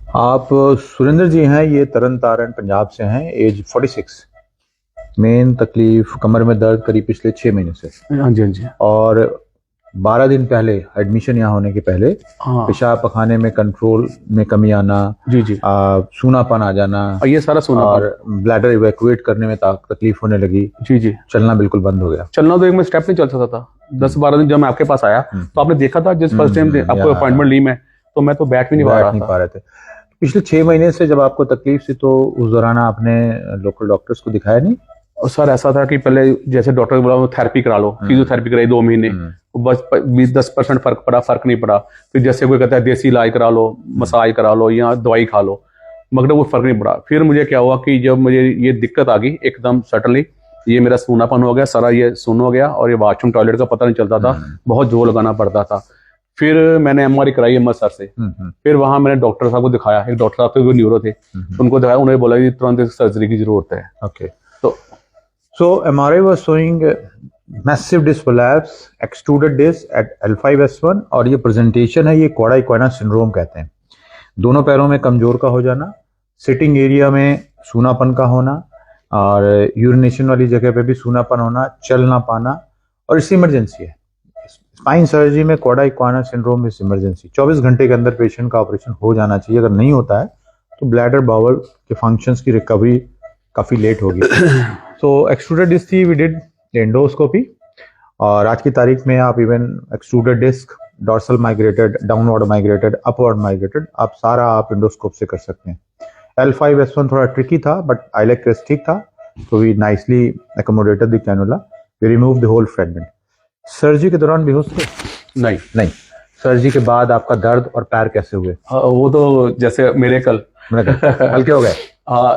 आप सुरेंद्र जी हैं, ये तरन तारण पंजाब से हैं, एज 46। मेन तकलीफ कमर में दर्द करीब पिछले 6 महीने से। हाँ जी, हाँ जी। और 12 दिन पहले एडमिशन यहाँ होने के पहले हाँ पेशाब पखाने में कंट्रोल में कमी आना, जी जी। सूनापन आ जाना, और ये सारा सोनापन। और ब्लैडर इवैक्यूएट करने में तकलीफ होने लगी। जी जी। चलना बिल्कुल बंद हो गया। चलना तो एक मैं स्टेप नहीं चल सकता था। 10-12 दिन जब मैं आपके पास आया तो आपने देखा था, जिस फर्स्ट टाइम आपको अपॉइंटमेंट ली मैं, तो मैं तो बैठ भी नहीं पा रहा था। पिछले 6 महीने से जब आपको तकलीफ थी तो उस दौरान आपने लोकल डॉक्टर्स को दिखाया नहीं? और सर ऐसा था कि पहले जैसे डॉक्टर ने बोला थेरेपी करा लो, फिजियोथेरेपी कराई 2 महीने, बस 20-10% फर्क नहीं पड़ा। फिर जैसे कोई कहता है देसी इलाज करा लो, मसाज करा लो या दवाई खा लो, मगर वो फर्क नहीं पड़ा। फिर मुझे क्या हुआ कि जब मुझे ये दिक्कत आ गई एकदम सडनली, ये मेरा सूनापन हो गया, सारा ये सुन्न हो गया और ये वॉशरूम टॉयलेट का पता नहीं चलता था, बहुत जोर लगाना पड़ता था। फिर मैंने एमआरआई कराई एमएस सर से। फिर वहां मैंने डॉक्टर साहब को दिखाया, एक डॉक्टर साहब थे वो न्यूरो थे, उनको दिखाया, उन्होंने बोला कि तुरंत सर्जरी की जरूरत है। Okay, so MRI was showing massive disc prolapse, extruded disc at L5S1, और ये प्रेजेंटेशन है, ये क्वाडा इक्वाना सिंड्रोम कहते हैं। दोनों पैरों में कमजोर का हो जाना, सिटिंग एरिया में सूनापन का होना, और यूरिनेशन वाली जगह पे भी सूनापन होना, चल ना पाना, और इस इमरजेंसी है। स्पाइन सर्जरी में क्वाडा इक्वाना सिंड्रोम इस इमरजेंसी 24 घंटे के अंदर पेशेंट का ऑपरेशन हो जाना चाहिए। अगर नहीं होता है तो ब्लैडर बाउल के फंक्शंस की रिकवरी काफी लेट होगी। सो एक्सट्रूडेड डिस्क थी, वी डिड एंडोस्कोपी, और आज की तारीख में आप even extruded disc, dorsal migrated, downward migrated, upward migrated, आप एंडोस्कोप से कर सकते हैं। L5S1 थोड़ा ट्रिकी था, बट आइलेक टेस्ट ठीक था, तो we nicely accommodated the cannula, we remove the whole fragment. Surgery के दौरान बेहोश थे? नहीं। सर्जरी के बाद आपका दर्द और पैर कैसे हुए? वो तो जैसे मेरे कल हल्के हो गए।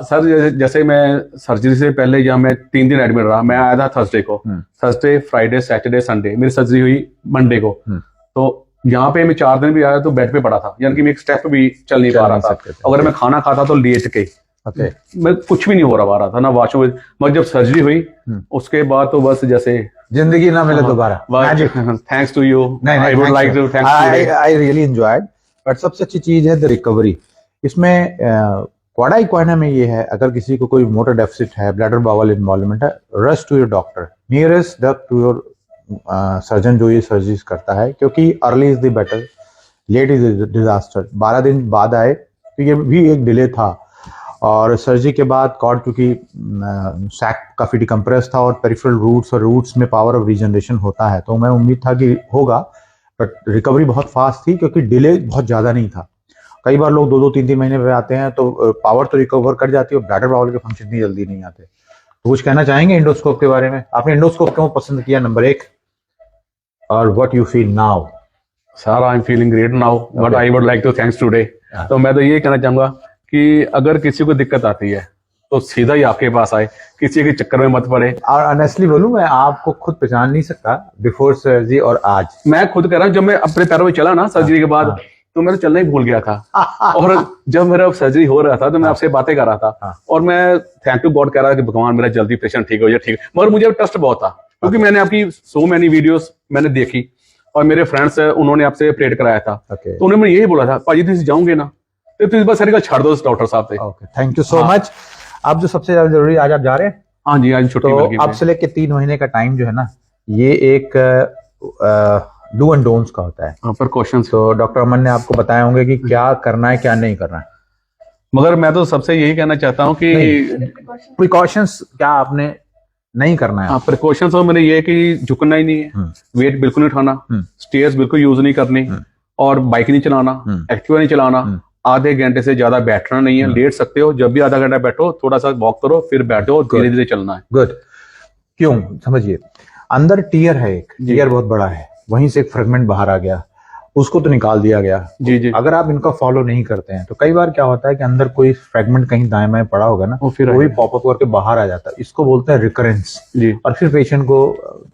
सर जैसे मैं सर्जरी से पहले यहाँ मैं 3 दिन एडमिट रहा। मैं आया था थर्सडे को, थर्सडे फ्राइडे सैटरडे संडे, मेरी सर्जरी हुई मंडे को। तो यहाँ पे मैं 4 दिन भी आया तो बेड पे पड़ा था, यानी कि मैं एक स्टेप भी चल नहीं पा रहा था। अगर मैं खाना खाता तो लेट के, मैं कुछ भी नहीं हो रहा था ना वॉशरूम। मगर जब सर्जरी हुई उसके बाद तो बस जैसे जिंदगी ना मिले दोबारा। Thanks to you, I would like to thanks I really enjoyed. But सबसे अच्छी चीज है द रिकवरी। इसमें क्वाडा इक्वाना में ये है, अगर किसी को कोई मोटर डेफिसिट है, ब्लैडर बाउल इन्वॉल्वमेंट है, rush to your doctor, nearest doctor to your surgeon जो ये सर्जरी करता है, क्योंकि early is the better, late is disaster. 12 दिन बाद आए तो ये भी एक डिले था। और सर्जरी के बाद कॉर्ड क्योंकि सैक काफी डिकम्प्रेस था और पेरिफेरल रूट्स और रूट्स में पावर ऑफ रीजनरेशन होता है, तो मैं उम्मीद था कि होगा, बट रिकवरी बहुत फास्ट थी क्योंकि डिले बहुत ज्यादा नहीं था। कई बार लोग 2-3 महीने पे आते हैं तो पावर तो रिकवर कर जाती है और ब्लैडर बाउल के फंक्शन इतनी जल्दी नहीं आते। तो कुछ कहना चाहेंगे एंडोस्कोप के बारे में? आपने एंडोस्कोप क्यों पसंद किया, नंबर 1, और what you feel now? Sir I am feeling great now, but I would like to thanks today. तो मैं तो ये कहना चाहूंगा कि अगर किसी को दिक्कत आती है तो सीधा ही आपके पास आए, किसी के चक्कर में मत पड़े। और ऑनेस्टली बोलूं, मैं आपको खुद पहचान नहीं सकता बिफोर सर्जरी और आज। मैं खुद कह रहा हूँ, जब मैं अपने पैरों में चला ना सर्जरी के बाद, तो मैं तो चलना ही भूल गया था। और जब मेरा सर्जरी हो रहा था तो मैं आपसे बातें कर रहा था और मैं थैंक यू गॉड कह रहा था कि भगवान मेरा जल्दी पेशेंट ठीक हो जाए, ठीक। मगर मुझे ट्रस्ट बहुत था क्योंकि मैंने आपकी सो मैनी वीडियोस मैंने देखी और मेरे फ्रेंड्स उन्होंने आपसे प्रेड कराया था, तो उन्होंने मुझे यही बोला था, भाजी तुम जाओगे ना तो इस बार सारी का छाड़ दो डॉक्टर साहब से। Thank you so much. अब जो सबसे ज्यादा जरूरी, आज आप जा रहे हैं? हाँ जी, आज छुट्टी। तो अब से लेके 3 महीने का टाइम जो है ना, ये एक डू एंड डोंट्स का होता है, प्रिकॉशंस। तो डॉक्टर अमन ने आपको बताए होंगे कि क्या करना है क्या नहीं करना है। मगर मैं तो सबसे यही कहना चाहता हूँ कि प्रिकॉशंस क्या आपने नहीं करना है? हाँ, प्रिकॉशंस मैंने ये कि झुकना ही नहीं है, वेट बिल्कुल नहीं उठाना, स्टेयर्स बिल्कुल यूज नहीं करनी, और बाइक नहीं चलाना, एक्टिवा नहीं चलाना, आधे घंटे से ज्यादा बैठना नहीं है। लेट सकते हो, जब भी आधा घंटा बैठो, थोड़ा सा वॉक करो, फिर बैठो, धीरे धीरे चलना है। गुड। क्यों? समझिए, अंदर टीयर है, एक टीयर बहुत बड़ा है, वहीं से एक फ्रेगमेंट बाहर आ गया, उसको तो निकाल दिया गया। जी। अगर आप इनका फॉलो नहीं करते हैं तो कई बार क्या होता है कि अंदर कोई फ्रेगमेंट कहीं दाएं बाएं पड़ा होगा ना, वो भी पॉपअप करके बाहर आ जाता है। इसको बोलते हैं रिकरेंस, और फिर पेशेंट को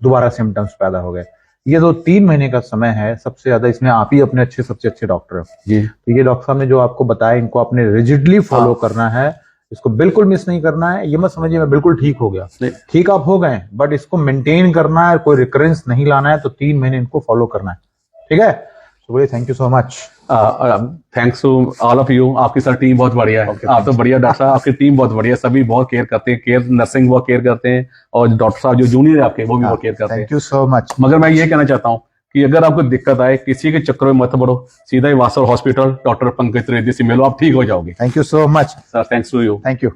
दोबारा सिम्टम्स पैदा हो गए। ये 2-3 महीने का समय है सबसे ज्यादा, इसमें आप ही अपने सबसे अच्छे डॉक्टर हैं जी। तो ये डॉक्टर साहब ने जो आपको बताया, इनको आपने रिजिडली फॉलो करना है, इसको बिल्कुल मिस नहीं करना है। ये मत समझिए मैं बिल्कुल ठीक हो गया, ठीक आप हो गए, बट इसको मेंटेन करना है, कोई रिकरेंस नहीं लाना है, तो 3 महीने इनको फॉलो करना है, ठीक है? तो बोलिए thank you so much. Thanks to all of you. आपकी सर टीम बहुत बढ़िया है। आप तो बढ़िया डॉक्टर साहब, आपकी टीम बहुत बढ़िया है, सभी बहुत केयर करते हैं, केयर नर्सिंग बहुत केयर करते हैं, और डॉक्टर साहब जो जूनियर है आपके वो भी बहुत केयर करते हैं। Thank you so much. मगर मैं ये कहना चाहता हूँ कि अगर आपको दिक्कत आए, किसी के चक्कर में मत पड़ो, सीधा ही वासर हॉस्पिटल डॉक्टर पंकज त्रिवेदी से मिलो, आप ठीक हो जाओगे। Thank you so much sir, thanks to you. Thank you.